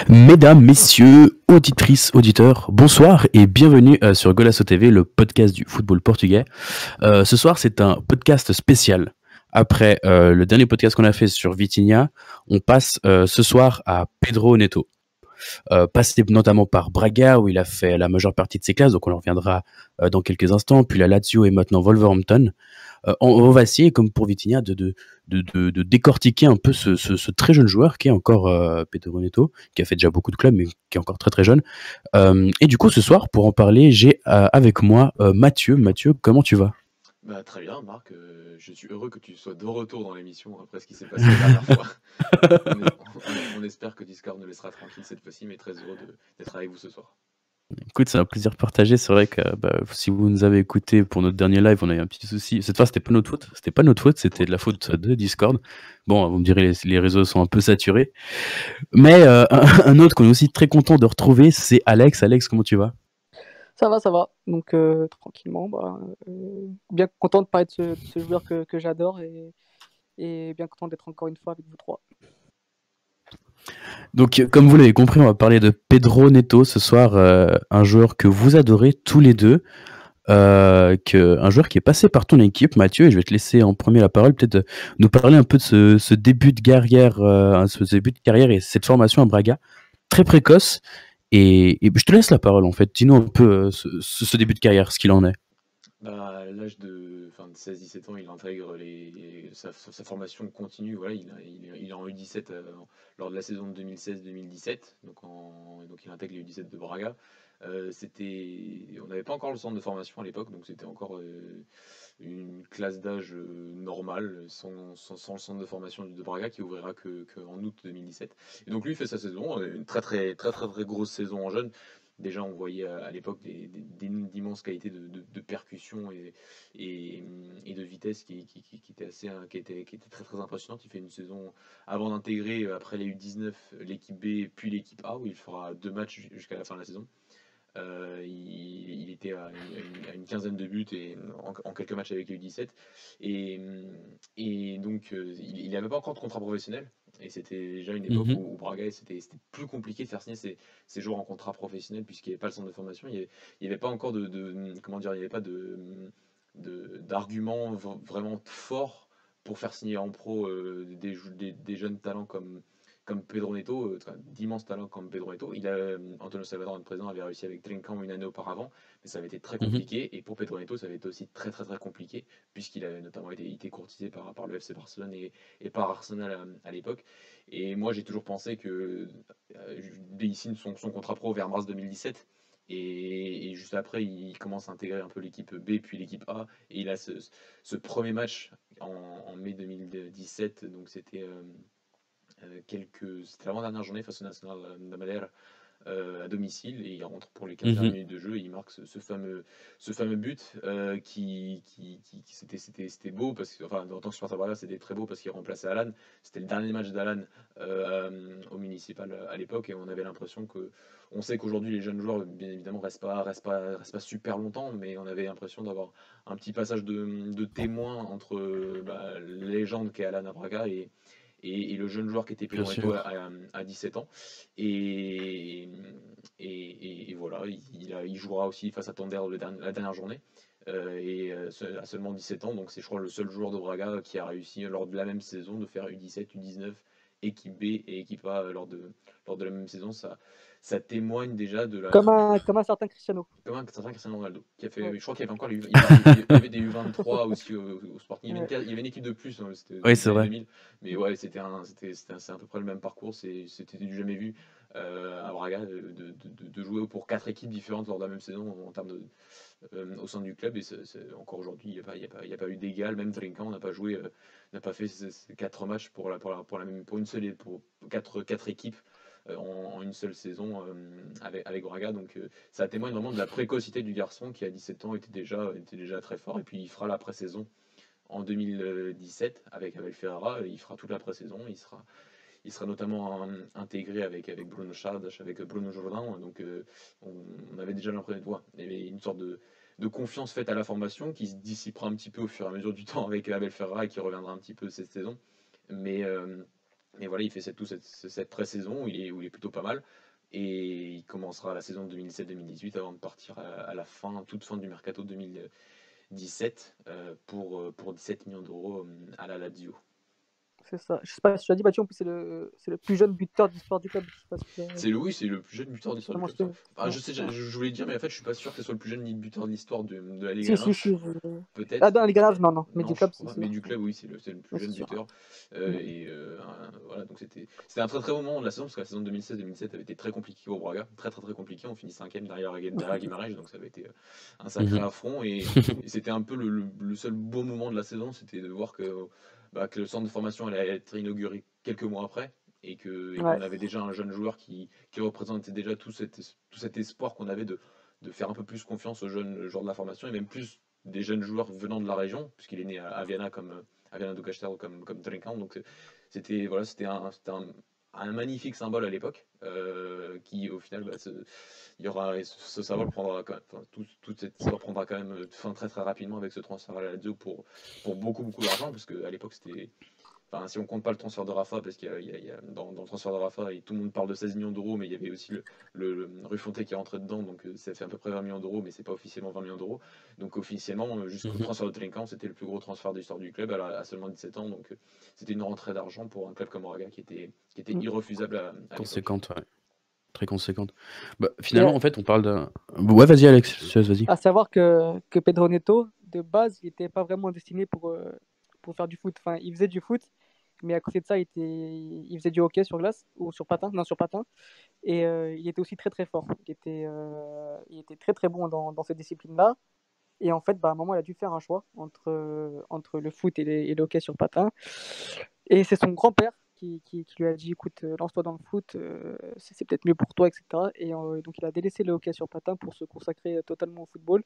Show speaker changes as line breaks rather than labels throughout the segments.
Mesdames, messieurs, auditrices, auditeurs, bonsoir et bienvenue sur Golasso TV, le podcast du football portugais. Ce soir, c'est un podcast spécial. Après le dernier podcast qu'on a fait sur Vitinha, on passe ce soir à Pedro Neto. Passé notamment par Braga, où il a fait la majeure partie de ses classes, donc on en reviendra dans quelques instants, puis la Lazio et maintenant Wolverhampton. On va essayer, comme pour Vitinha, de décortiquer un peu ce très jeune joueur qui est encore Pedro Neto, qui a fait déjà beaucoup de clubs, mais qui est encore très très jeune. Et du coup, ce soir, pour en parler, j'ai avec moi Mathieu. Mathieu, comment tu vas?
Bah, très bien, Marc. Je suis heureux que tu sois de retour dans l'émission après ce qui s'est passé la dernière fois. On espère que Discord nous laissera tranquille cette fois-ci, mais très heureux d'être avec vous ce soir.
Écoute, c'est un plaisir partagé. C'est vrai que si vous nous avez écouté pour notre dernier live, on a eu un petit souci. Cette fois, c'était pas notre faute. C'était pas notre faute, c'était de la faute de Discord. Bon, vous me direz, les réseaux sont un peu saturés. Mais un autre qu'on est aussi très content de retrouver, c'est Alex. Alex, comment tu vas?
Ça va, ça va. Donc, tranquillement, bien content de parler de ce joueur que j'adore et bien content d'être encore une fois avec vous trois.
Donc, comme vous l'avez compris, on va parler de Pedro Neto ce soir, un joueur que vous adorez tous les deux, un joueur qui est passé par ton équipe, Mathieu, et je vais te laisser en premier la parole, peut-être nous parler un peu de ce début de carrière, et cette formation à Braga, très précoce. Et je te laisse la parole en fait. Dis-nous un peu ce début de carrière, ce qu'il en est.
Bah, à l'âge de 16-17 ans, il intègre sa formation continue. Voilà, il est en U17 lors de la saison de 2016-2017. Donc il intègre les U17 de Braga. On n'avait pas encore le centre de formation à l'époque, donc c'était encore une classe d'âge normale, sans le centre de formation de Braga qui ouvrira en août 2017. Et donc lui il fait sa saison, une très grosse saison en jeune. Déjà, on voyait à l'époque d'immenses qualités de percussion et de vitesse qui étaient très très impressionnantes. Il fait une saison avant d'intégrer, après les U19, l'équipe B puis l'équipe A, où il fera 2 matchs jusqu'à la fin de la saison. Il était à une quinzaine de buts en quelques matchs avec les U17. Et, et donc, il n'avait pas encore de contrat professionnel. Et c'était déjà une époque
Mhm.
où Braga, c'était plus compliqué de faire signer ses joueurs en contrat professionnel puisqu'il n'y avait pas le centre de formation. Il n'y avait pas encore comment dire, il n'y avait pas d'arguments vraiment forts pour faire signer en pro des jeunes talents comme Pedro Neto, d'immenses talents comme Pedro Neto. Antonio Salvador, notre président, avait réussi avec Trincão une année auparavant, mais ça avait été très
Mhm.
compliqué. Et pour Pedro Neto, ça avait été aussi très très très compliqué, puisqu'il avait notamment été courtisé par le FC Barcelone et par Arsenal à l'époque. Et moi, j'ai toujours pensé que il signe son contrat pro vers mars 2017. Et juste après, il commence à intégrer un peu l'équipe B puis l'équipe A. Et il a ce premier match en mai 2017. Donc c'était l'avant-dernière journée face au Nacional de Madère à domicile et il rentre pour les 15 dernières
Mhm.
minutes de jeu et il marque ce fameux but c'était beau parce que, enfin, en tant que supporter Braga, c'était très beau parce qu'il remplaçait Alan. C'était le dernier match d'Alan au municipal à l'époque et on avait l'impression que, on sait qu'aujourd'hui les jeunes joueurs bien évidemment restent pas super longtemps, mais on avait l'impression d'avoir un petit passage de témoin entre la légende qu'est Alan à Braga et le jeune joueur qui était
Bien
Pedro Neto
sûr.
à 17 ans. Et, et voilà, il jouera aussi face à Tonder la dernière journée. À seulement 17 ans, donc c'est je crois le seul joueur de Braga qui a réussi lors de la même saison de faire U17, U19, équipe B et équipe A lors de la même saison. Ça témoigne déjà de la,
Comme un certain Cristiano.
comme un certain Cristiano Ronaldo, qui a
Ouais,
fait, je crois qu'il y avait encore il y avait des U23 aussi au Sporting.
ouais.
Il y avait une équipe de plus, hein, c'était au
Oui,
début des
c'est
années
vrai.
2000, mais ouais, c'est à peu près le même parcours. C'était du jamais vu à Braga de jouer pour 4 équipes différentes lors de la même saison en termes au sein du club. Et encore aujourd'hui, il y a pas eu d'égal. Même Trinquant n'a pas fait ces 4 matchs pour une seule pour quatre équipes en une seule saison avec Braga. Donc ça témoigne vraiment de la précocité du garçon qui à 17 ans était déjà très fort. Et puis il fera la pré-saison en 2017 avec Abel Ferrara. Il fera toute la pré-saison. Il sera notamment intégré avec Bruno Chardas, avec Bruno Jourdain. Donc on avait déjà l'impression de voir. Il y avait une sorte de confiance faite à la formation qui se dissipera un petit peu au fur et à mesure du temps avec Abel Ferrara et qui reviendra un petit peu cette saison. Mais Mais voilà, il fait cette pré-saison où il est plutôt pas mal. Et il commencera la saison 2017-2018 avant de partir à la toute fin du mercato 2017 pour 17 millions d'euros à la Lazio.
C'est ça. Je sais pas si tu l'as dit, Mathieu, en plus, c'est le plus jeune buteur de l'histoire du club. Je sais pas si
C'est le plus jeune buteur de l'histoire du club.
mentionné.
Enfin, je sais, je voulais dire, mais en fait, je suis pas sûr que ce soit le plus jeune buteur de l'histoire de la Ligue
Si,
1.
si, si.
Peut-être.
Ah, dans la Ligue 1, non. Mais
Non,
du
je
club, si,
crois.
si.
Mais du club, oui, c'est le plus
Ouais,
jeune
c'est sûr.
buteur. Voilà, donc c'était un très très bon moment de la saison, parce que la saison 2016-2017 avait été très compliquée au Braga, très très très compliqué. On finit 5ème derrière Guimarães, donc ça avait été un sacré affront. Et c'était un peu le seul beau moment de la saison, c'était de voir que le centre de formation allait être inauguré quelques mois après. Et qu'on avait déjà un jeune joueur qui représentait déjà tout cet espoir qu'on avait de faire un peu plus confiance aux jeunes joueurs de la formation, et même plus des jeunes joueurs venant de la région, puisqu'il est né à Viana à Viana do Castelo comme Trincão. Donc c'était un magnifique symbole à l'époque, qui au final, il y aura ce symbole prendra quand même, enfin, toute cette histoire prendra quand même fin très très rapidement avec ce transfert à la Lazio pour beaucoup beaucoup d'argent, parce qu'à l'époque c'était. Enfin, si on compte pas le transfert de Rafa, parce qu'il y a dans le transfert de Rafa, tout le monde parle de 16 millions d'euros, mais il y avait aussi le Ruffonté qui est rentré dedans, donc ça fait à peu près 20 millions d'euros, mais c'est pas officiellement 20 millions d'euros. Donc officiellement, jusqu'au transfert de Trincão, c'était le plus gros transfert de l'histoire du club à seulement 17 ans. Donc c'était une rentrée d'argent pour un club comme Braga qui était irrefusable à l'époque.
Conséquente, ouais. Très conséquente. Bah, finalement, en fait, on parle d'un. Ouais, vas-y, Alex, vas-y.
À savoir que Pedro Neto, de base, il n'était pas vraiment destiné pour faire du foot. Enfin, il faisait du foot, mais à côté de ça, il faisait du hockey sur glace ou sur patin. Non, sur patin. Et il était aussi très très fort. Il était très très bon dans cette discipline-là. Et en fait, bah, à un moment, il a dû faire un choix entre le foot et le hockey sur patin. Et c'est son grand-père qui lui a dit, écoute, lance-toi dans le foot, c'est peut-être mieux pour toi, etc. Et donc, il a délaissé le hockey sur patin pour se consacrer totalement au football.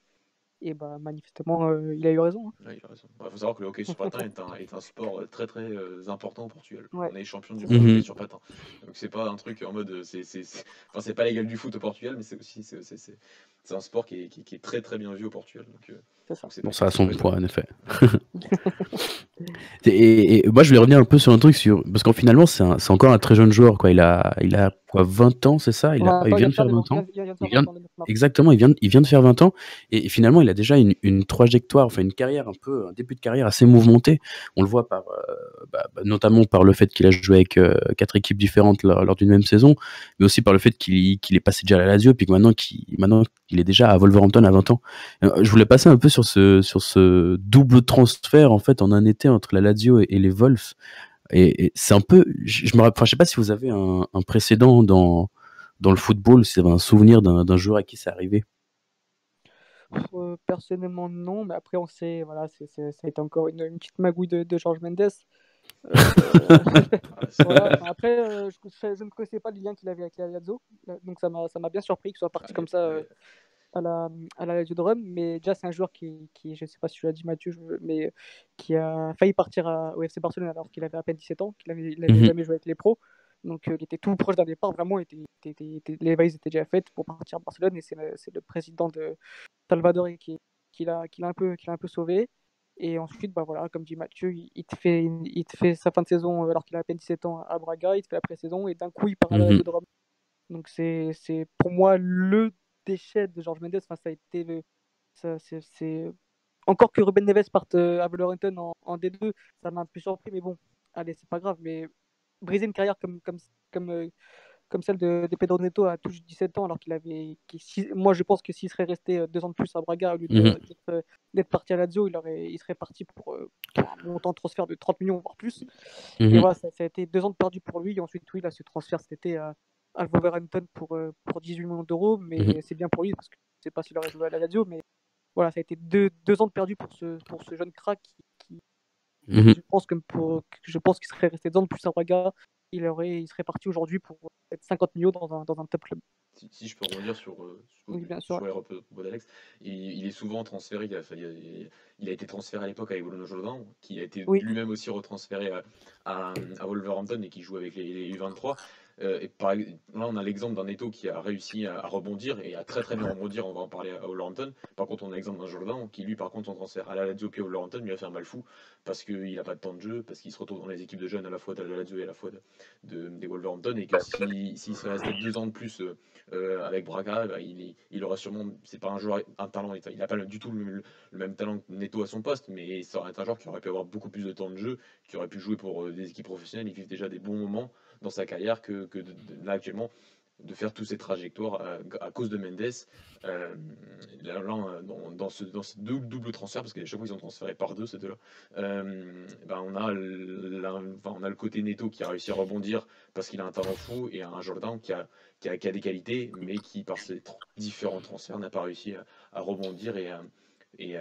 Et bah, manifestement, il a eu raison. Hein.
Ouais, il a raison. Il faut savoir que le hockey sur patin est un sport très très important au Portugal.
Ouais.
On est champion du monde hockey sur patin. Donc c'est pas un truc en mode enfin c'est pas l'égal du foot au Portugal, mais c'est un sport qui est très très bien vu au Portugal. Donc,
c'est ça.
Bon, ça a son poids, en effet. Et moi, je voulais revenir un peu sur un truc parce qu'en finalement, c'est encore un très jeune joueur, quoi. Il a quoi, 20 ans, c'est ça? Il vient de faire 20 ans. Exactement, il vient de faire 20 ans. Et finalement, il a déjà une trajectoire, enfin une carrière un début de carrière assez mouvementé. On le voit notamment par le fait qu'il a joué avec 4 équipes différentes lors d'une même saison, mais aussi par le fait qu'il est passé déjà à la Lazio, puis que maintenant qu'il est déjà à Wolverhampton à 20 ans. Je voulais passer un peu sur ce double transfert, en fait, en un été entre la Lazio et les Wolves. Et c'est un peu, je sais pas si vous avez un précédent dans le football, si vous avez un souvenir d'un joueur à qui c'est arrivé.
Personnellement, non, mais après, on sait, voilà, ça a été encore une petite magouille de Jorge Mendes. Voilà. Après, je ne connaissais pas les liens qu'il avait avec la Lazio, donc ça m'a bien surpris qu'il soit parti comme ça à la Lazio de Rome. Mais déjà, c'est un joueur qui je ne sais pas si tu l'as dit, Mathieu, mais qui a failli partir au FC Barcelone alors qu'il avait à peine 17 ans, qu'il n'avait jamais joué avec les pros. Donc, il était tout proche d'un départ. Vraiment, les valises étaient déjà faites pour partir à Barcelone. Et c'est le président de Salvador qui l'a un peu sauvé. Et ensuite, bah voilà, comme dit Mathieu, il te fait sa fin de saison alors qu'il a à peine 17 ans à Braga, il te fait la pré-saison et d'un coup, il part à la Lazio de Rome. Donc, c'est pour moi le déchet de Jorge Mendes. Enfin, ça a été c'est encore que Ruben Neves parte à Wolverhampton en D2, ça m'a un peu surpris, mais bon, allez, c'est pas grave. Mais briser une carrière comme celle de Pedro Neto à tout juste 17 ans, alors moi je pense que s'il serait resté 2 ans de plus à Braga au lieu d'être parti à Lazio, il serait parti pour un montant de transfert de 30 millions, voire plus. Et voilà, ça a été 2 ans de perdu pour lui. Et ensuite, oui, là, ce transfert, c'était à Wolverhampton pour 18 millions d'euros, mais c'est bien pour lui parce que je ne sais pas s'il aurait joué à la Lazio, mais voilà, ça a été 2 ans de perdu pour ce jeune crack qui je pense qu'il serait resté 2 ans de plus à Braga. Il serait parti aujourd'hui pour être 50 millions dans un top club.
Si je peux rebondir sur les propos d'Alex, il est souvent transféré. Il a été transféré à l'époque avec Bruno Jordão, qui a été lui-même aussi retransféré à Wolverhampton et qui joue avec les U23. Là, on a l'exemple d'un Neto qui a réussi à rebondir et à très très bien rebondir. On va en parler à Wolverhampton. Par contre, on a l'exemple d'un Jordan qui, lui, par contre, son transfert à la Lazio puis à Wolverhampton lui a fait un mal fou parce qu'il n'a pas de temps de jeu, parce qu'il se retrouve dans les équipes de jeunes à la fois de la Lazio et à la fois des Wolverhampton. Et que s'il se restait 2 ans de plus avec Braga, bah, il aurait sûrement. C'est pas un joueur, un talent. Il n'a pas du tout le même talent que Neto à son poste, mais ça aurait été un joueur qui aurait pu avoir beaucoup plus de temps de jeu, qui aurait pu jouer pour des équipes professionnelles. Il vit déjà des bons moments dans sa carrière que là actuellement de faire toutes ces trajectoires à cause de Mendes. Là, dans ce double transfert, parce qu'à chaque fois ils ont transféré par deux ces deux-là, on a le côté Neto qui a réussi à rebondir parce qu'il a un talent fou et un Jordan qui a des qualités, mais qui par ses différents transferts n'a pas réussi à rebondir et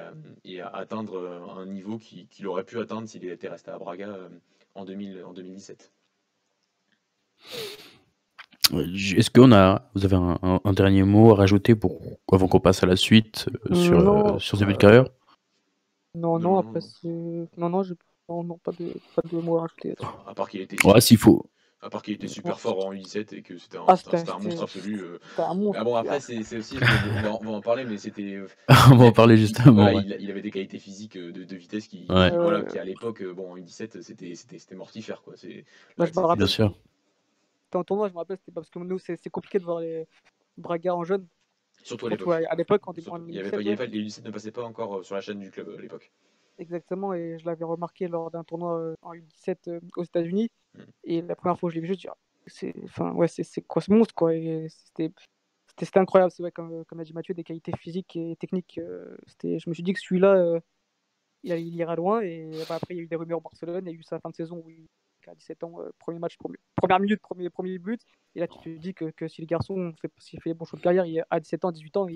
à atteindre un niveau qu'il aurait pu atteindre s'il était resté à Braga en 2017.
Est-ce que vous avez un dernier mot à rajouter avant qu'on passe à la suite sur ce début de carrière?
Non, après non, pas de mots à rajouter.
À part qu'il était
s'il faut.
À part qu'il était super fort en U17 et que c'était un monstre absolu.
Un monstre.
Ah bon, après, c'est aussi, on va en parler, mais c'était.
On va en parler justement.
Voilà, il avait des qualités physiques de vitesse qui à l'époque, en U17, c'était mortifère, quoi.
Moi, je me rappelle.
Bien sûr.
En tournoi, je me rappelle, c'était parce que nous, c'est compliqué de voir les Braga en jeune.
Surtout à l'époque.
Quand
il y avait pas, les U17 ne passaient pas encore sur la chaîne du club à l'époque.
Exactement, et je l'avais remarqué lors d'un tournoi en U17 aux États-Unis. Et la première fois que je l'ai vu, je me suis dit, c'est quoi ce monstre, quoi. Et c'était incroyable, c'est vrai, comme a dit Mathieu, des qualités physiques et techniques. Je me suis dit que celui-là, il ira loin. Et après, il y a eu des rumeurs au Barcelone, il y a eu sa fin de saison où à 17 ans, premier match, première minute, premier but. Et là, tu te dis que si le garçon s'il fait les bons choix de carrière, à 17 ans, 18 ans,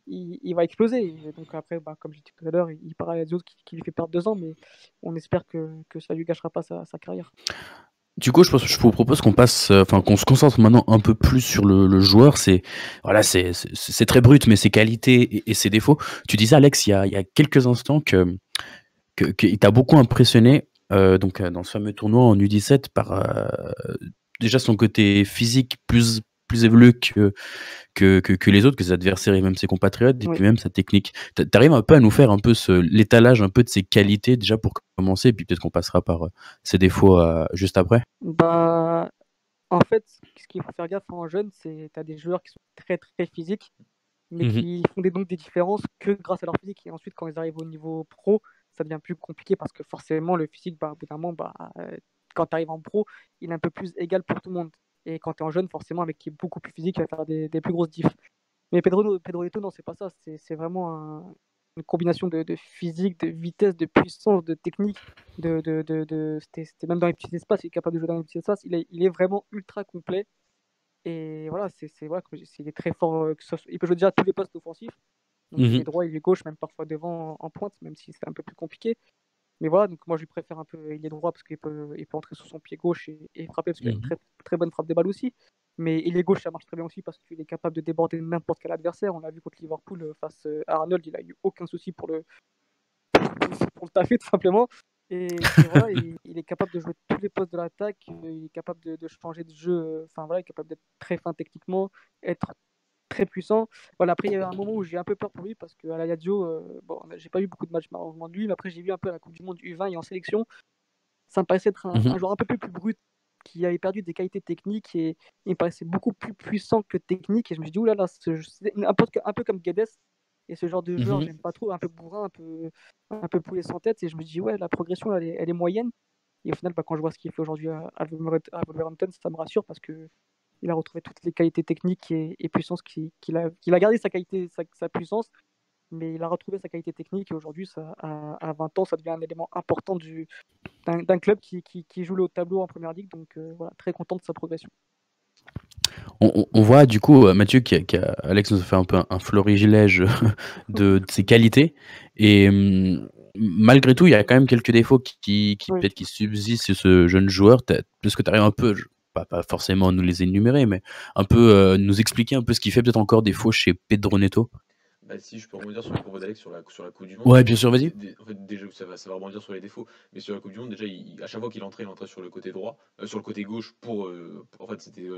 il va exploser. Et donc après, comme je disais tout à l'heure, il part à Lazio qui lui fait perdre 2 ans, mais on espère que ça lui gâchera pas sa carrière.
Du coup, je vous propose qu'on qu'on se concentre maintenant un peu plus sur le joueur. C'est très brut, mais ses qualités et ses défauts. Tu disais, Alex, il y a quelques instants qu'il t'a beaucoup impressionné dans ce fameux tournoi en U17 par déjà son côté physique plus évolué que les autres, que ses adversaires et même ses compatriotes, et puis même sa technique. T'arrives un peu à nous faire un peu l'étalage un peu de ses qualités déjà pour commencer, et puis peut-être qu'on passera par ses défauts juste après.
En fait, ce qu'il faut faire gaffe en jeune, c'est que tu as des joueurs qui sont très très physiques, mais qui font donc des différences que grâce à leur physique. Et ensuite, quand ils arrivent au niveau pro, ça devient plus compliqué parce que forcément, le physique, au bout d'un moment, quand tu arrives en pro, il est un peu plus égal pour tout le monde. Et quand tu es en jeune, forcément, un mec qui est beaucoup plus physique, il va faire des plus grosses diffs. Mais Pedro Neto, non, c'est pas ça. C'est vraiment une combination de physique, de vitesse, de puissance, de technique. C'était même dans les petits espaces, il est capable de jouer dans les petits espaces. Il est vraiment ultra complet. Et voilà, il est très fort. Il peut jouer déjà à tous les postes offensifs. Donc, il est droit, il est gauche, même parfois devant en pointe, même si c'est un peu plus compliqué. Mais voilà, donc moi je lui préfère un peu, il est droit parce qu'il peut entrer sur son pied gauche et frapper parce qu'il a une très, très bonne frappe des balles aussi. Mais il est gauche, ça marche très bien aussi parce qu'il est capable de déborder n'importe quel adversaire. On l'a vu contre Liverpool face à Arnold, il a eu aucun souci pour le taffer tout simplement. Et voilà, il est capable de jouer tous les postes de l'attaque, il est capable de changer de jeu, il est capable d'être très fin techniquement, être très puissant. Voilà, après, il y a eu un moment où j'ai un peu peur pour lui parce qu'à la Lazio, j'ai pas eu beaucoup de matchs malheureusement de lui, mais après, j'ai vu un peu à la Coupe du Monde U20 et en sélection. Ça me paraissait être un joueur un peu plus brut, qui avait perdu des qualités techniques et il me paraissait beaucoup plus puissant que technique. Et je me suis dit, oulala, c'est un peu comme Guedes. Et ce genre de joueur, j'aime pas trop, un peu bourrin, un peu poulet sans tête. Et je me dis, ouais, la progression, elle est moyenne. Et au final, quand je vois ce qu'il fait aujourd'hui à Wolverhampton, ça me rassure parce que il a retrouvé toutes les qualités techniques et puissance qu'il a gardé sa qualité, sa puissance, mais il a retrouvé sa qualité technique et aujourd'hui, à 20 ans, ça devient un élément important d'un club qui joue le haut de tableau en première ligue. Donc voilà, très content de sa progression.
On voit du coup Mathieu Alex nous a fait un peu un florilège de ses qualités et malgré tout il y a quand même quelques défauts qui peut-être qui subsistent chez ce jeune joueur. Parce que tu arrives un peu pas forcément à nous les énumérer, mais un peu nous expliquer un peu ce qui fait peut-être encore défaut chez Pedro Neto.
Bah, si je peux rebondir sur les propos d'Alex sur la Coupe du Monde,
Ouais, bien sûr, vas-y.
en fait, déjà, ça va rebondir sur les défauts, mais sur la Coupe du Monde, déjà, à chaque fois qu'il entrait, il entrait sur le côté droit, sur le côté gauche, en fait, c'était où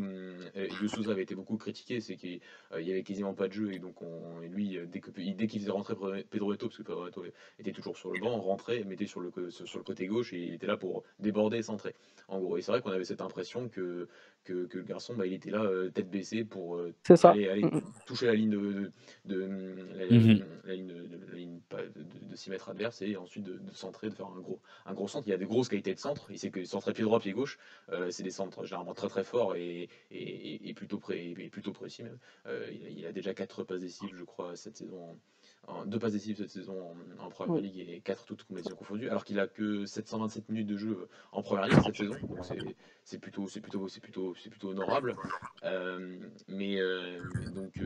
De Souza avait été beaucoup critiqué, c'est qu'il y avait quasiment pas de jeu, et donc et lui, dès qu'il faisait rentrer Pedro Eto'o, parce que Pedro Eto'o était toujours sur le banc, rentrait, mettait sur le côté gauche, et il était là pour déborder et centrer, en gros. Et c'est vrai qu'on avait cette impression que le garçon, bah, il était là, tête baissée, pour
C'est ça.
aller toucher la ligne
Mhm.
la ligne 6 mètres adverse, et ensuite de centrer, de faire un gros centre. Il y a des grosses qualités de centre. Il sait que centrer pied droit, pied gauche, c'est des centres généralement très très forts et plutôt précis même. Il a déjà 4 passes décisives, je crois, cette saison. 2 passes décisives cette saison en Première
Oui.
Ligue, et 4 toutes compétitions confondues, alors qu'il a que 727 minutes de jeu en Première Ligue cette saison. Donc c'est plutôt honorable.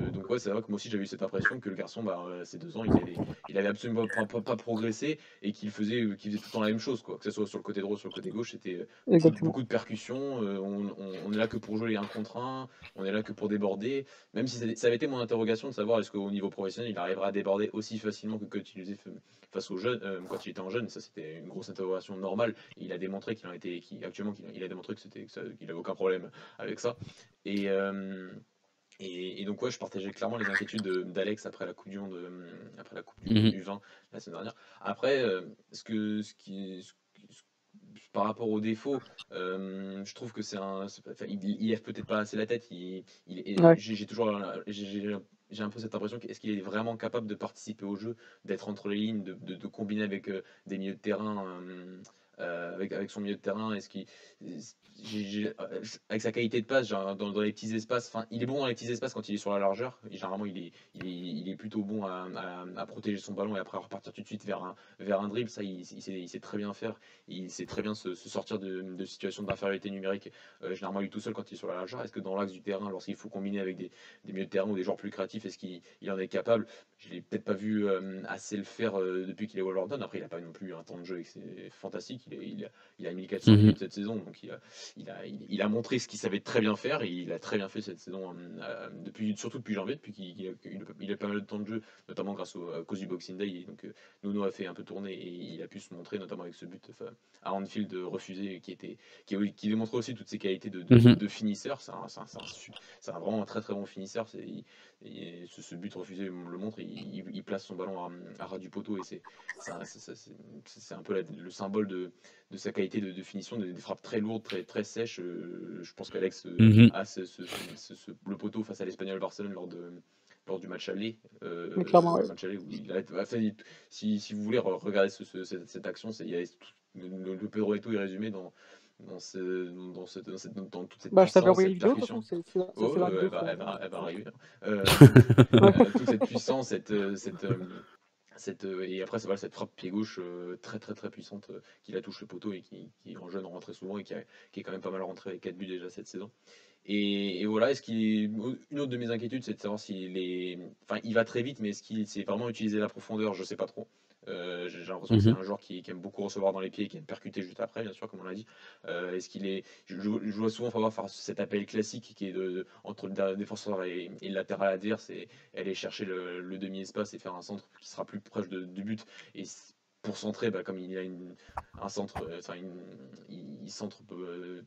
Donc ouais, c'est vrai que moi aussi j'avais eu cette impression que le garçon, bah, ces 2 ans, il avait absolument pas progressé, et qu'il faisait tout le temps la même chose, quoi. Que ce soit sur le côté droit, sur le côté gauche, c'était
Exactement.
beaucoup de percussions. On est là que pour jouer les 1 contre 1, on est là que pour déborder. Même si ça avait été mon interrogation de savoir est-ce qu'au niveau professionnel, il arrivera à déborder aussi facilement que quand il faisait face aux jeunes, quand il était en jeune. Ça, c'était une grosse interrogation normale. Et il a démontré actuellement, il a démontré qu'il avait aucun problème avec ça. Et, euh, et donc ouais, je partageais clairement les inquiétudes d'Alex après la Coupe du Monde, après la Coupe du
Mhm.
U20 la semaine dernière. Après, par rapport aux défauts, je trouve que enfin, il lève peut-être pas assez la tête.
Ouais.
J'ai toujours, j'ai un peu cette impression qu'est-ce qu'il est vraiment capable de participer au jeu, d'être entre les lignes, de combiner avec des milieux de terrain, avec son milieu de terrain. Est-ce qu'il, avec sa qualité de passe, genre, dans les petits espaces, enfin, il est bon dans les petits espaces quand il est sur la largeur. Et généralement, il est plutôt bon à protéger son ballon, et après repartir tout de suite vers un dribble. Ça, il sait très bien faire. Il sait très bien se sortir de situations d'infériorité numérique, généralement lui tout seul quand il est sur la largeur. Est-ce que dans l'axe du terrain, lorsqu'il faut combiner avec des milieux de terrain ou des joueurs plus créatifs, est-ce qu'il en est capable? Je l'ai peut-être pas vu assez le faire depuis qu'il est Wolverhampton. Après, il n'a pas non plus un temps de jeu c'est fantastique. Il a 1400
Mhm.
minutes cette saison, donc il a montré ce qu'il savait très bien faire, et il a très bien fait cette saison, surtout depuis janvier, depuis qu'il a pas mal de temps de jeu, notamment à cause du Boxing Day. Et donc Nuno a fait un peu tourner, et il a pu se montrer, notamment avec ce but à Anfield refusé, qui démontre aussi toutes ses qualités
Mhm.
de finisseur. C'est vraiment un très très bon finisseur. Ce but refusé le montre. Il place son ballon à ras du poteau, et c'est un peu le symbole de sa qualité de finition, des frappes très lourdes, très, très sèches. Je pense qu'Alex
Mhm.
a le poteau face à l'Espagnol Barcelone lors du match aller,
Mais clairement, ouais.
où il a fait, si vous voulez regarder cette action, le Pedro Eto'o est résumé dans toute cette
Bah, je t'avais
puissance,
envoyé une
cette
vidéo, de toute façon,
percussion.
c'est
Oh,
dans la vidéo,
elle va arriver.
Ouais.
Toute cette puissance, et après, voilà, cette frappe pied gauche très très très puissante, qui la touche le poteau, et qui en jeune rentrait souvent, et qui est quand même pas mal rentré avec 4 buts déjà cette saison. Et voilà, une autre de mes inquiétudes, c'est de savoir enfin, il va très vite, mais est-ce qu'il sait vraiment utiliser la profondeur? Je sais pas trop. J'ai l'impression que c'est
Mhm.
un joueur qui aime beaucoup recevoir dans les pieds, et qui aime percuter juste après, bien sûr, comme on l'a dit. Est-ce qu'il est, je vois souvent Favre faire cet appel classique qui est entre le défenseur et le latéral adverse, et aller chercher le demi-espace et faire un centre qui sera plus proche du but. Et pour centrer, bah, comme il a un centre, enfin, il centre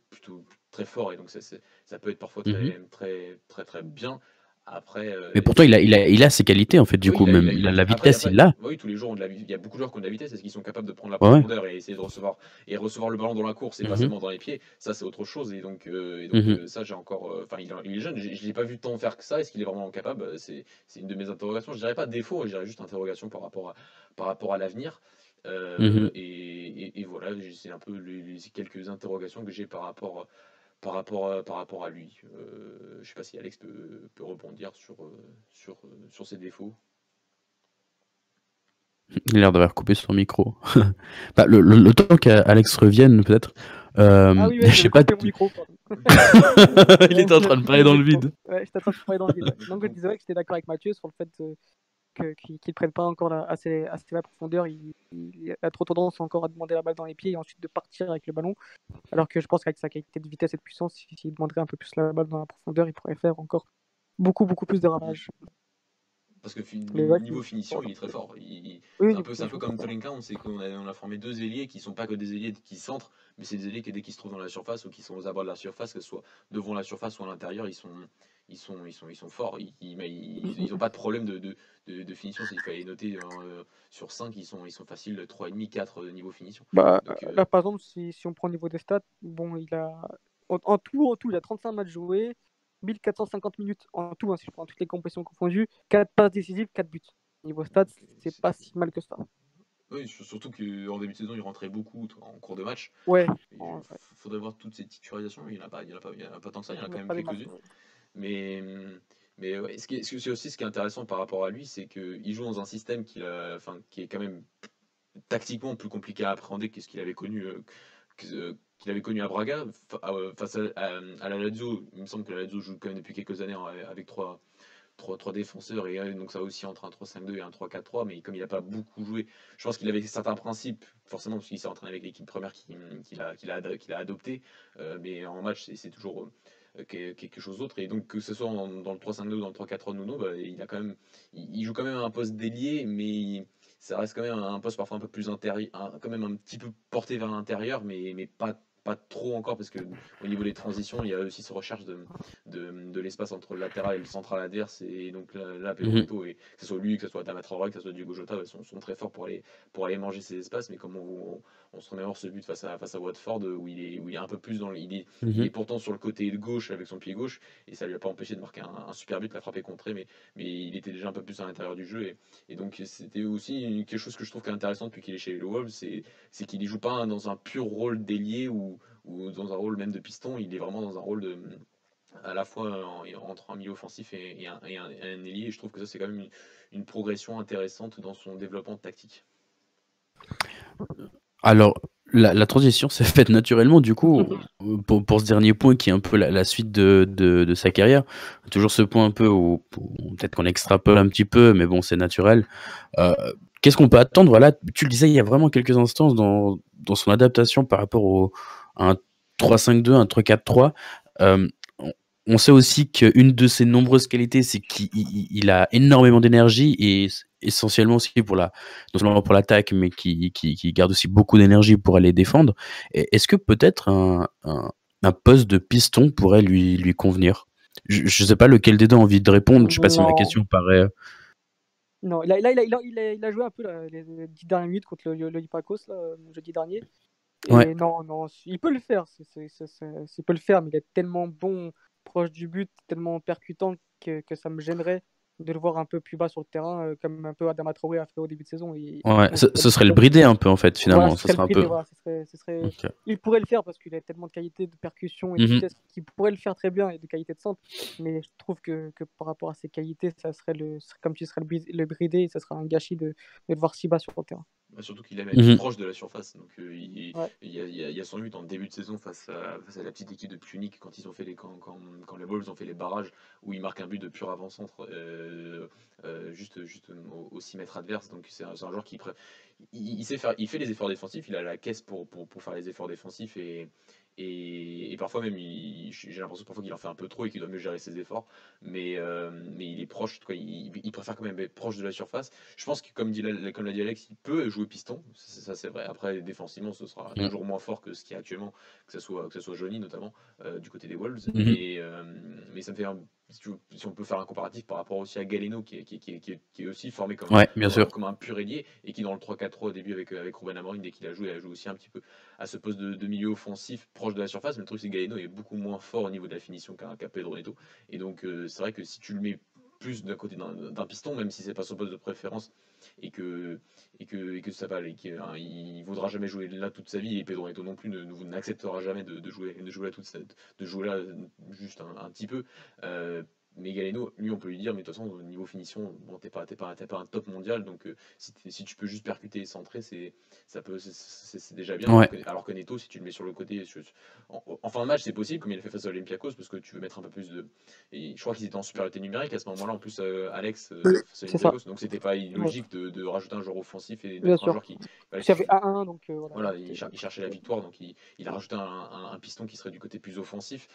plutôt très fort, et donc ça peut être parfois
Mhm.
très, très, très, très bien. Après,
Mais pourtant, il a ses qualités, en fait, du
oui,
coup, même. La vitesse, il l'a.
oui, tous les jours, il y a beaucoup de joueurs qui ont de la vitesse. Est-ce qu'ils sont capables de prendre la
Ouais, ouais.
profondeur et essayer de recevoir le ballon dans la course, et pas
Mhm.
seulement dans les pieds? Ça, c'est autre chose.
Mhm.
Ça, j'ai encore. Enfin, il est jeune, je l'ai pas vu tant faire que ça. Est-ce qu'il est vraiment capable? C'est une de mes interrogations. Je dirais pas défaut, je dirais juste interrogation par rapport à l'avenir.
Mhm.
Et voilà, c'est un peu les quelques interrogations que j'ai par rapport à lui. Je sais pas si Alex peut rebondir sur ses défauts.
Il a l'air d'avoir coupé son micro. Bah, le temps qu'Alex revienne, peut-être.
Ah oui,
Je
ouais,
sais
j'avais
pas.
coupé mon micro, pardon.
Il
Ouais,
était en train
j'avais
de
coupé
parler
mon
dans le
micro.
vide.
Ouais, j'étais en train de parler dans le vide. Ouais. Donc, je disais ouais, que j'étais d'accord avec Mathieu sur le fait qu'ils ne prennent pas encore assez la profondeur. Il a trop tendance encore à demander la balle dans les pieds et ensuite de partir avec le ballon. Alors que je pense qu'avec sa qualité de vitesse et de puissance, s'il demanderait un peu plus la balle dans la profondeur, il pourrait faire encore beaucoup, beaucoup plus de
Mm.
ravages.
Parce que
Mais ouais,
niveau
c'est
finition,
fort.
il est très fort.
Oui,
C'est un peu
je
comme
comprends.
Tolenka, on sait on a formé deux ailiers qui sont pas que des ailiers qui centrent, mais c'est des ailiers qui dès qu'ils se trouvent dans la surface ou qui sont aux abords de la surface, que ce soit devant la surface ou à l'intérieur, ils sont forts. Ils ont pas de problème de finition. S'il fallait noter sur 5, ils sont faciles 3,5, 4 niveau finition.
Bah,
Donc,
là, par exemple, si on prend au niveau des stats, bon, il a en tout, il a 35 matchs joués, 1450 minutes en tout, hein, si je prends toutes les compétitions confondues, 4 passes décisives, 4 buts. Niveau stats, c'est
c'est-
pas si mal que ça.
oui, surtout qu'en début de saison, il rentrait beaucoup en cours de match.
Ouais,
Il
ouais,
faudrait voir toutes ces titularisations. Il y en a pas tant que ça, il y en a
il
quand
n'a
même
pas des masses.
quelques-unes. Mais, ouais, c'est aussi ce qui est intéressant par rapport à lui, c'est qu'il joue dans un système qui est quand même tactiquement plus compliqué à appréhender que ce qu'il avait connu à Braga. Face à la Lazio, il me semble que la Lazio joue quand même depuis quelques années avec trois défenseurs, et donc ça aussi entre un 3-5-2 et un 3-4-3, mais comme il n'a pas beaucoup joué, je pense qu'il avait certains principes, forcément parce qu'il s'est entraîné avec l'équipe première qu'il a adopté, mais en match c'est toujours quelque chose d'autre, et donc que ce soit dans le 3-5-2 ou dans le 3-4-3 de Nuno, bah, il joue quand même un poste d'ailier, mais ça reste quand même un poste parfois un peu plus intérieur, quand même un petit peu porté vers l'intérieur, mais pas trop encore, parce que au niveau des transitions, il y a aussi cette recherche de l'espace entre le latéral et le central adverse. Et donc là Pedro
Mhm.
Neto, et que ce soit lui, que ce soit Adama Traoré, que ce soit Diogo Jota, sont très forts pour aller manger ces espaces. Mais comme on se remémore ce but face à Watford, où il est un peu plus il est
Mhm.
pourtant sur le côté gauche avec son pied gauche, et ça lui a pas empêché de marquer un super but, la frappé contrée, mais il était déjà un peu plus à l'intérieur du jeu. Et donc c'était aussi quelque chose que je trouve qui est intéressant depuis qu'il est chez les Wolves, c'est qu'il ne joue pas dans un pur rôle d'ailier ou dans un rôle même de piston. Il est vraiment dans un rôle à la fois entre un milieu offensif et un ailier. Et je trouve que ça, c'est quand même une progression intéressante dans son développement tactique.
Alors, la transition s'est faite naturellement, du coup, pour ce dernier point qui est un peu la suite de sa carrière. Toujours ce point un peu où peut-être qu'on extrapole un petit peu, mais bon, c'est naturel. Euh, Qu'est-ce qu'on peut attendre? Voilà, tu le disais il y a vraiment quelques instants dans son adaptation par rapport à un 3-5-2, un 3-4-3. Euh, on on sait aussi qu'une de ses nombreuses qualités, c'est qu'il a énormément d'énergie et essentiellement aussi non seulement pour l'attaque, mais qui garde aussi beaucoup d'énergie pour aller défendre. Est-ce que peut-être un poste de piston pourrait lui convenir? Je ne sais pas lequel des deux a envie de répondre. Je sais pas si ma
Non,
question paraît.
non, il a joué un peu là, les 10 dernières minutes contre l'Olympiakos là, jeudi dernier.
Ouais.
Et non, non, il peut le faire. Il peut le faire, mais il est tellement bon, proche du but, tellement percutant que ça me gênerait de le voir un peu plus bas sur le terrain, comme un peu Adama Traoré a fait au début de saison.
Ouais,
On
ce serait le brider un peu en fait,
Voilà,
finalement.
ce
Ça
serait le
serait un
brider.
peu.
Voilà,
Ok.
il pourrait le faire parce qu'il a tellement de qualité de percussion et de
Mhm.
vitesse qu'il pourrait le faire très bien et de qualité de centre. Mais je trouve que par rapport à ses qualités, ça serait comme tu serais le brider, et ça serait un gâchis de le voir si bas sur le terrain.
Bah, surtout qu'il aime être
Mhm.
proche de la surface. Donc
Ouais.
il y a son but en début de saison face à la petite équipe de Punic, quand ils ont fait quand les Wolves ont fait les barrages, où il marque un but de pur avant-centre, juste au 6 mètres adverse. Donc c'est un joueur il sait faire, il fait les efforts défensifs, il a la caisse pour faire les efforts défensifs, et parfois même j'ai l'impression parfois qu'il en fait un peu trop et qu'il doit mieux gérer ses efforts. Mais il est proche, quoi, il préfère quand même être proche de la surface. Je pense que comme l'a dit Alex, il peut jouer piston, ça c'est vrai. Après défensivement, ce sera
Mhm.
toujours moins fort que ce qu'il y a actuellement, que ce soit Johnny notamment du côté des Wolves.
Mhm.
Mais ça me fait si on peut faire un comparatif par rapport aussi à Galeno, qui est aussi formé
Ouais, bien sûr.
comme un pur ailier, et qui dans le 3-4-3 au début avec Ruben Amorim, dès qu'il a joué aussi un petit peu à ce poste de milieu offensif proche de la surface. Mais le truc, c'est que Galeno est beaucoup moins fort au niveau de la finition qu'un Pedro Neto. Et donc c'est vrai que si tu le mets plus d'un côté d'un piston, même si c'est pas son poste de préférence, et que ça va, il voudra jamais jouer là toute sa vie, et Pedro Neto non plus n'acceptera jamais de jouer là de jouer là juste un petit peu. Mais Galeno, lui, on peut lui dire, mais de toute façon, au niveau finition, bon, t'es pas un top mondial, donc si tu peux juste percuter et centrer, c'est déjà bien.
Ouais.
Alors que Neto, si tu le mets sur le côté, en fin de match, c'est possible, comme il a fait face à Olympiakos, parce que tu veux mettre un peu plus de. Et je crois qu'ils étaient en supériorité numérique à ce moment-là, en plus, Alex,
Oui,
face à
c'est ça.
Olympiakos, donc c'était pas
Ouais,
illogique de rajouter un joueur offensif et de
bien
mettre un
sûr.
joueur voilà,
Parce qu'il y avait 1-1, donc voilà.
voilà, il cherchait la victoire, donc il a rajouté un piston qui serait du côté plus offensif.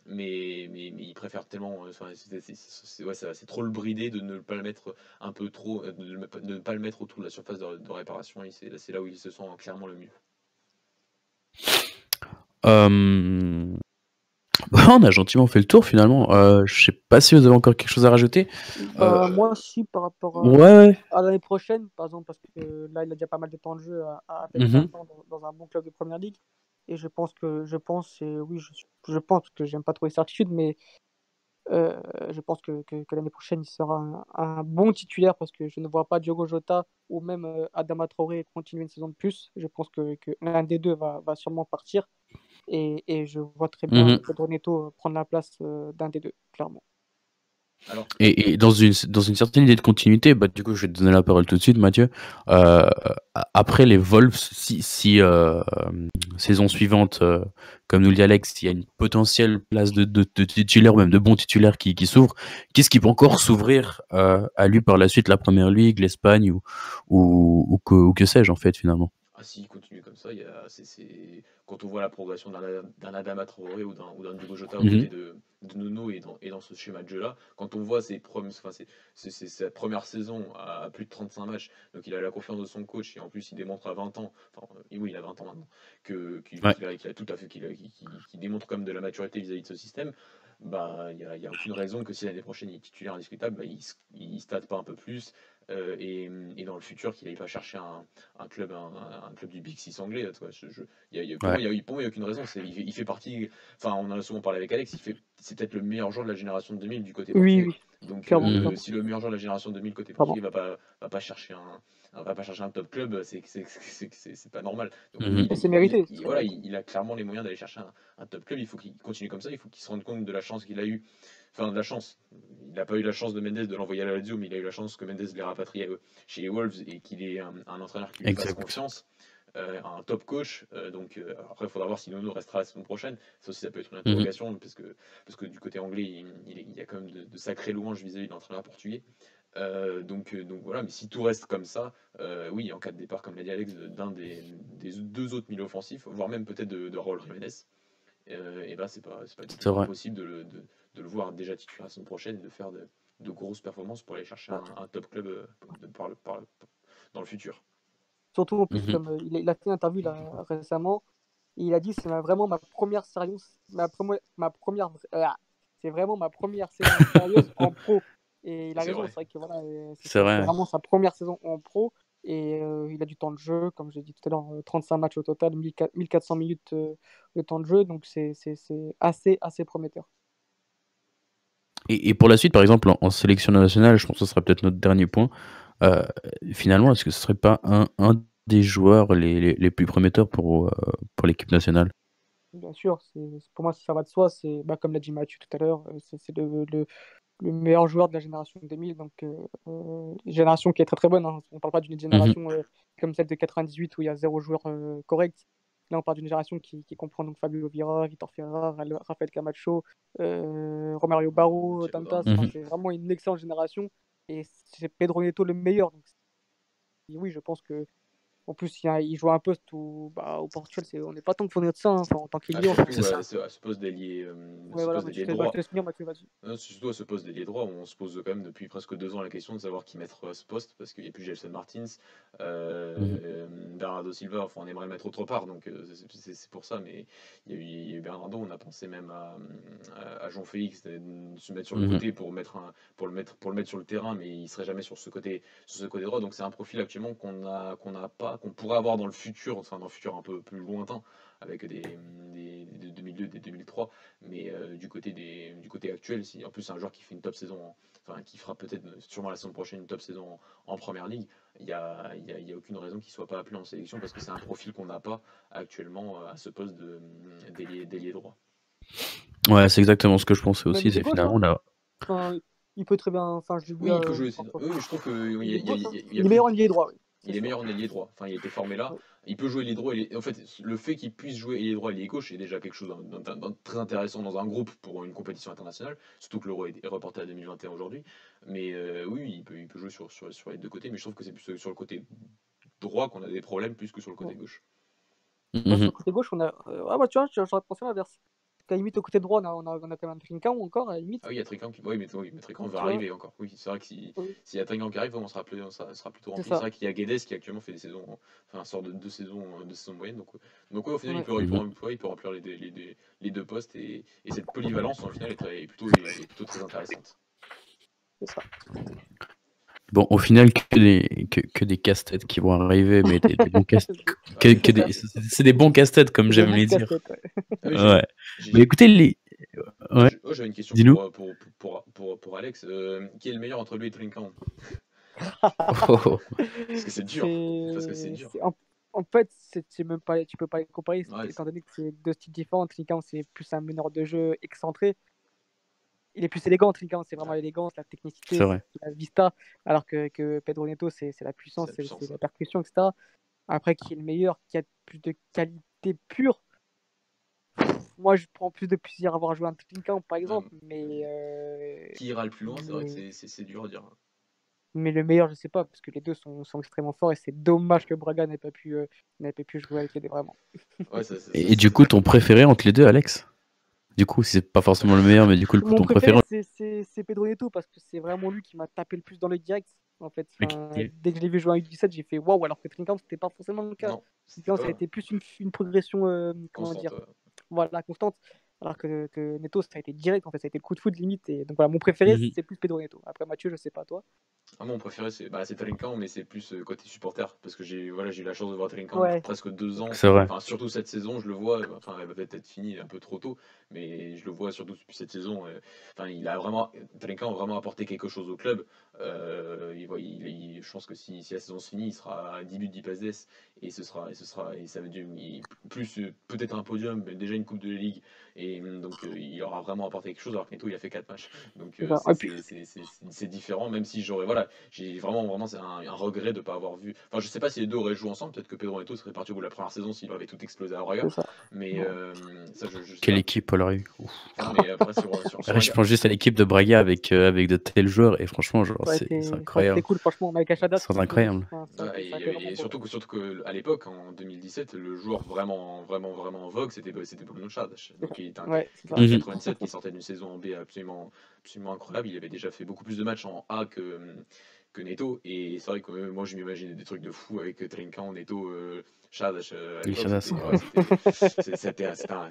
Mais il préfère tellement vraiment, ouais, c'est trop le brider de ne pas le mettre un peu trop, de ne pas le mettre autour de la surface de réparation. Et c'est là où il se sent clairement le mieux.
Euh, On a gentiment fait le tour finalement. Je sais pas si vous avez encore quelque chose à rajouter.
Moi aussi, par rapport
Ouais.
à l'année prochaine, par exemple, parce que là, il a déjà pas mal de temps de jeu à peine
Mhm.
20 ans dans un bon club de première ligue. Et je pense que j'aime pas trop les certitudes, mais je pense que l'année prochaine, il sera un bon titulaire parce que je ne vois pas Diogo Jota ou même Adama Traoré continuer une saison de plus. Je pense que l'un des deux va sûrement partir. Et je vois très bien
Mhm.
Pedro Neto prendre la place d'un des deux, clairement.
Alors,
Et dans une certaine idée de continuité, bah, du coup, je vais te donner la parole tout de suite, Mathieu. Euh, Après les Wolves, si saison suivante, comme nous le dit Alex, il y a une potentielle place de titulaire, ou même de bon titulaire qui s'ouvre, qu'est-ce qui peut encore s'ouvrir à lui par la suite, la Première Ligue, l'Espagne ou que sais-je, en fait, finalement?
s'il continue comme ça, quand on voit la progression d'un Adama Traoré ou d'un Diogo Jota aux
Mhm.
côtés de Nuno et dans ce schéma de jeu-là, quand on voit c'est sa première saison à plus de 35 matchs, donc il a la confiance de son coach et en plus il démontre à 20 ans, oui, il a 20 ans maintenant,
Ouais.
qu'il a tout à fait, qu'il démontre quand même de la maturité vis-à-vis de ce système. Bah, il y a aucune raison que si l'année prochaine il est titulaire indiscutable, bah, il se tâte pas un peu plus et dans le futur qu'il n'aille pas chercher un club, un club du Big Six anglais. Tu vois, pour
Ouais.
moi, pour moi, il n'y a aucune raison. Il fait partie. Enfin, on en a souvent parlé avec Alex. C'est peut-être le meilleur joueur de la génération 2000 du côté
Oui,
portugais.
oui,
Donc,
clairement,
Mhm.
clairement.
si le meilleur joueur de la génération 2000 côté
Pardon.
portugais va pas chercher un top club, c'est pas normal. Donc,
Mhm.
Et c'est mérité. C'est
voilà,
mérité.
il a clairement les moyens d'aller chercher un top club. Il faut qu'il continue comme ça. Il faut qu'il se rende compte de la chance qu'il a eue. Enfin, de la chance. Il n'a pas eu la chance de Mendes de l'envoyer à la Lazio, mais il a eu la chance que Mendes l'ait rapatrié chez les Wolves et qu'il ait un entraîneur qui lui fasse
Exact.
confiance, un top coach. Après, il faudra voir si Nuno restera la saison prochaine. Ça aussi, ça peut être une
Mhm.
interrogation parce que du côté anglais, il y a quand même de sacrées louanges vis-à-vis de l'entraîneur portugais. Donc voilà, mais si tout reste comme ça, oui, en cas de départ, comme l'a dit Alex, d'un des deux autres milieux offensifs, voire même peut-être de Raúl Jiménez, et ben c'est pas du
C'est
tout
vrai.
impossible de le voir déjà titulaire la semaine prochaine et de faire de grosses performances pour aller chercher un top club dans le futur.
Surtout en plus,
Mhm.
comme il a fait une interview là, récemment, et il a dit vraiment ma première sérieuse, c'est vraiment ma première saison sérieuse en pro. Et il a
C'est
raison,
vrai.
c'est vrai que voilà,
C'est
c'est
vrai.
vraiment sa première saison en pro. Et il a du temps de jeu, comme j'ai dit tout à l'heure, 35 matchs au total, 1400 minutes de temps de jeu, donc c'est assez prometteur.
Et pour la suite, par exemple, en sélection nationale, je pense que ce sera peut-être notre dernier point. Euh, Finalement, est-ce que ce serait pas un des joueurs les plus prometteurs pour l'équipe nationale?
Bien sûr, pour moi, ça va de soi. Comme l'a dit Mathieu tout à l'heure, c'est le meilleur joueur de la génération 2000. Donc, génération qui est très très bonne, hein. On ne parle pas d'une
Mhm.
génération comme celle de 98 où il y a zéro joueur correct. Là, on parle d'une génération qui comprend donc Fabio Vieira, Vitor Ferra, Rafael Camacho, Romario Barro,
Thiago
Dantas.
Ramos.
Enfin,
Mhm.
c'est vraiment une excellente génération. Et c'est Pedro Neto le meilleur. Donc, oui, je pense que en plus, il joue à un poste où, au Portugal, on n'est pas tant fourni de ça, hein. Enfin, en tant qu'ailier,
C'est ça.
À ce poste d'ailier
ouais, voilà, je te laisse finir, Mathieu, vas-y.
c'est surtout à ce poste d'ailier droit où on se pose quand même depuis presque 2 ans la question de savoir qui mettre à ce poste parce qu'il n'y a plus Gelson Martins,
Mhm.
Bernardo Silva, enfin on aimerait le mettre autre part donc c'est pour ça, mais il y a eu Bernardo, on a pensé même à Jean Félix de se mettre sur le
Mhm.
côté pour le mettre sur le terrain, mais il serait jamais sur ce côté droit, donc c'est un profil actuellement qu'on n'a pas, qu'on pourrait avoir dans le futur, enfin dans le futur un peu plus lointain avec des 2002, des 2003, mais du côté actuel, si en plus c'est un joueur qui fait une top saison, enfin qui fera peut-être sûrement la saison prochaine une top saison en première ligue, il y a aucune raison qu'il soit pas appelé en sélection parce que c'est un profil qu'on n'a pas actuellement à ce poste d'ailier droit.
Ouais, c'est exactement ce que je pensais
Même
aussi.
il est
C'est
gauche, hein.
finalement là.
Enfin, il peut très bien. Enfin, je
Oui,
dis,
il peut jouer aussi. Oui, je trouve que
il est gauche, hein.
il y a
Il est
plus
meilleur en ailier droit, oui, c'est
il est
sûr.
meilleur en ailier droit. Enfin, il a été formé là.
Ouais.
Il peut jouer ailier droit. En fait, le fait qu'il puisse jouer ailier droit et ailier gauche est déjà quelque chose très intéressant dans un groupe pour une compétition internationale. Surtout que l'Euro est reporté à 2021 aujourd'hui. Mais oui, il peut jouer sur les deux côtés. Mais je trouve que c'est plus sur le côté droit qu'on a des problèmes plus que sur le côté
Ouais.
gauche.
Moi, sur
Mhm.
le côté gauche, on a. Ah, bah, tu vois, j'aurais pensé à l'inverse. qu'à la limite, au côté droit, on a quand même Trincão encore, à la limite.
Ah oui, il y a Trincão qui. Oui, mais Trincão va
Tu vois.
arriver encore. Oui, c'est vrai que s'il y a Trincão qui arrive, on sera plutôt rempli.
C'est
C'est
ça.
vrai qu'il y a Guedes qui actuellement fait des saisons, enfin, sort de deux saisons moyennes. Donc ouais, au final,
Ouais.
il peut remplir les deux postes et cette polyvalence, au final, est plutôt très intéressante.
C'est ça.
Bon, au final, que des casse-têtes qui vont arriver, mais des bons casse-têtes. C'est des bons casse-têtes, comme j'aime les dire. Ouais. Mais écoutez, ouais.
J'avais une question
Dis-nous.
pour Alex. Qui est le meilleur entre lui et Trincão?
Oh.
Parce que c'est dur. Parce que c'est dur.
En fait, c'est même pas, tu peux pas les comparer,
Ouais,
étant donné que c'est deux styles différents. Trincão, c'est plus un meneur de jeu excentré. Il est plus élégant, Trincão, c'est vraiment l'élégance, la technicité,
C'est vrai.
la vista, alors que Pedro Neto, c'est la puissance, c'est la percussion, etc. Après, qui est le meilleur, qui a plus de qualité pure? Moi, je prends plus de plaisir à avoir joué un Trincão, par exemple, mais...
Qui ira le plus loin? C'est vrai que c'est dur à dire.
Mais le meilleur, je sais pas, parce que les deux sont extrêmement forts et c'est dommage que Braga n'ait pas pu jouer avec les deux, vraiment.
Ouais,
et du coup, ton préféré entre les deux, Alex? Du coup, c'est pas forcément le meilleur, mais du coup,
Mon
ton préféré.
c'est Pedro Neto, parce que c'est vraiment lui qui m'a tapé le plus dans le direct. En fait, dès que je l'ai vu jouer en U17, j'ai fait waouh, alors que Trincão, c'était pas forcément le cas. Trincão, ça a été plus une progression, comment dire, voilà, constante. Alors que Neto, ça a été direct, en fait, ça a été le coup de foot limite. Et donc voilà, mon préféré, c'est plus Pedro Neto. Après, Mathieu, je sais pas, toi.
Mon préféré, c'est Trincão, mais c'est plus côté supporter, parce que j'ai eu la chance de voir Trincão depuis presque 2 ans.
C'est vrai.
Enfin, surtout cette saison, je le vois. Enfin, elle va peut-être finie un peu trop tôt, mais je le vois surtout depuis cette saison. Enfin, Trincão a vraiment apporté quelque chose au club. Je pense que si la saison se finit, il sera à 10 buts, 10 passes d'ess, et ça veut dire plus peut-être un podium, mais déjà une Coupe de la Ligue, et donc il aura vraiment apporté quelque chose, alors que Neto, il a fait 4 matchs. Donc c'est différent, même si j'ai vraiment c'est un regret de ne pas avoir vu. Enfin, je sais pas si les deux auraient joué ensemble, peut-être que Pedro Neto serait parti au bout de la première saison s'il avait tout explosé à Braga. Mais ça, je sais
Quelle
pas.
équipe, Paul Rue.
Mais après,
je pense juste à l'équipe de Braga avec de tels joueurs, et franchement, c'est incroyable.
C'est cool, franchement, avec Achadas.
C'est incroyable.
Et surtout qu'à l'époque, en 2017, le joueur vraiment en vogue, c'était Bruno Chadas. Donc il était un 87 qui sortait d'une saison en B absolument incroyable. Il avait déjà fait beaucoup plus de matchs en A que Neto, et c'est vrai que moi je m'imaginais des trucs de fou avec Trincão, Neto, Chadas.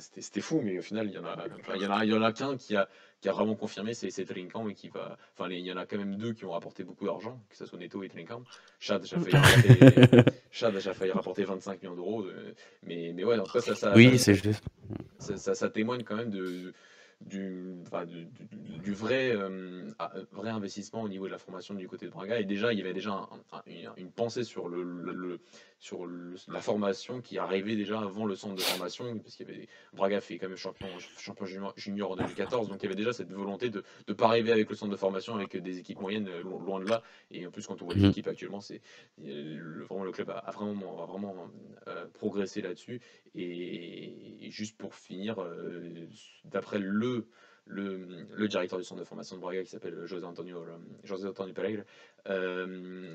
C'était fou, mais au final il y en a qu'un qui a vraiment confirmé, c'est Trincão, et qui va. Enfin, il y en a quand même deux qui ont rapporté beaucoup d'argent, que ce soit Neto et Trincão. Chadas a failli rapporter 25 millions d'euros, mais ouais, en tout cas ça témoigne quand même du vrai investissement au niveau de la formation du côté de Braga. Et déjà, il y avait déjà une pensée sur la formation qui arrivait déjà avant le centre de formation, parce qu'il y avait Braga fait quand même champion junior en 2014, donc il y avait déjà cette volonté de ne pas arriver avec le centre de formation avec des équipes moyennes, loin de là. Et en plus, quand on voit les équipes actuellement, vraiment le club a vraiment progressé là-dessus. Et juste pour finir, d'après le directeur du centre de formation de Braga, qui s'appelle José Antonio Pereira,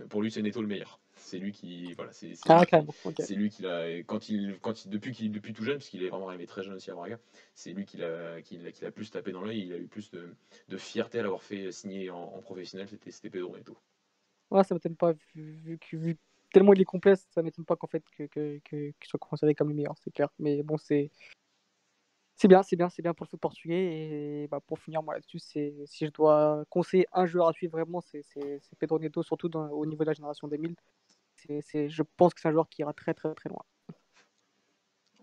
pour lui c'est Neto le meilleur. C'est lui qui c'est lui qui l'a depuis tout jeune, parce qu'il est vraiment arrivé très jeune aussi à Braga. C'est lui qui l'a plus tapé dans l'œil. Il a eu plus de fierté à l'avoir fait signer en professionnel. C'était Pedro Neto.
Ouais, ça m'étonne pas, vu tellement il est complet, ça m'étonne pas qu'en fait qu'il soit considéré comme le meilleur, c'est clair. Mais bon, c'est bien pour le foot portugais. Et pour finir, moi là-dessus, si je dois conseiller un joueur à suivre vraiment, c'est Pedro Neto, surtout au niveau de la génération 2000. Je pense que c'est un joueur qui ira très très très loin.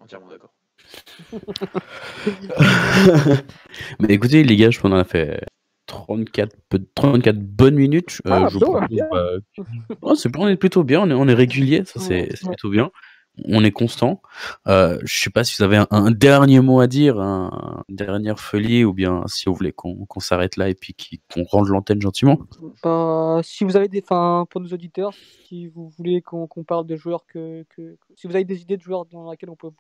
Entièrement d'accord.
Mais écoutez, les gars, je pense qu'on a fait 34 bonnes minutes. On est plutôt bien, on est régulier, ça c'est plutôt bien. On est constant. Je sais pas si vous avez un dernier mot à dire, une dernière folie, ou bien si vous voulez qu'on s'arrête là et puis qu'on rende l'antenne gentiment.
Si vous avez pour nos auditeurs, si vous voulez qu'on parle de joueurs si vous avez des idées de joueurs dans lesquels on peut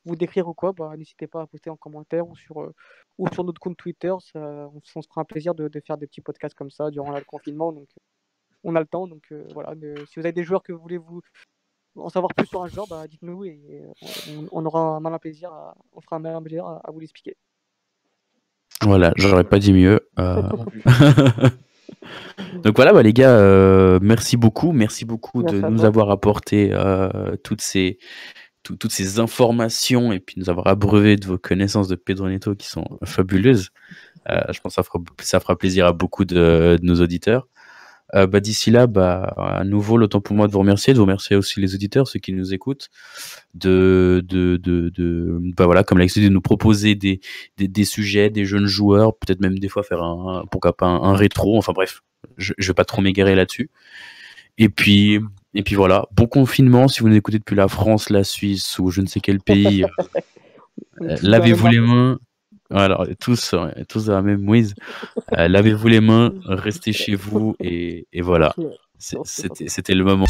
vous décrire ou quoi, n'hésitez pas à poster en commentaire ou sur notre compte Twitter. On se fera un plaisir de faire des petits podcasts comme ça durant le confinement. Donc on a le temps. Donc voilà. Si vous avez des joueurs que vous voulez en savoir plus sur un joueur, bah, dites-nous et on aura un malin plaisir, on fera un malin plaisir à vous l'expliquer.
Voilà, j'aurais pas dit mieux.
Non plus.
Donc voilà, bah, les gars, merci beaucoup
Merci
de
à
nous
toi.
avoir apporté toutes ces informations et puis nous avoir abreuvé de vos connaissances de Pedro Neto qui sont fabuleuses. Je pense que ça fera plaisir à beaucoup de nos auditeurs. Bah, d'ici là, bah, à nouveau, le temps pour moi de vous remercier aussi les auditeurs, ceux qui nous écoutent, bah voilà, comme l'habitude, de nous proposer des sujets, des jeunes joueurs, peut-être même des fois faire pourquoi pas un rétro, enfin bref, je vais pas trop m'égarer là-dessus. Et puis voilà, bon confinement si vous nous écoutez depuis la France, la Suisse ou je ne sais quel pays. Lavez-vous les mains. Alors, tous dans la même mouise. Lavez-vous les mains, restez chez vous et voilà. C'était le moment.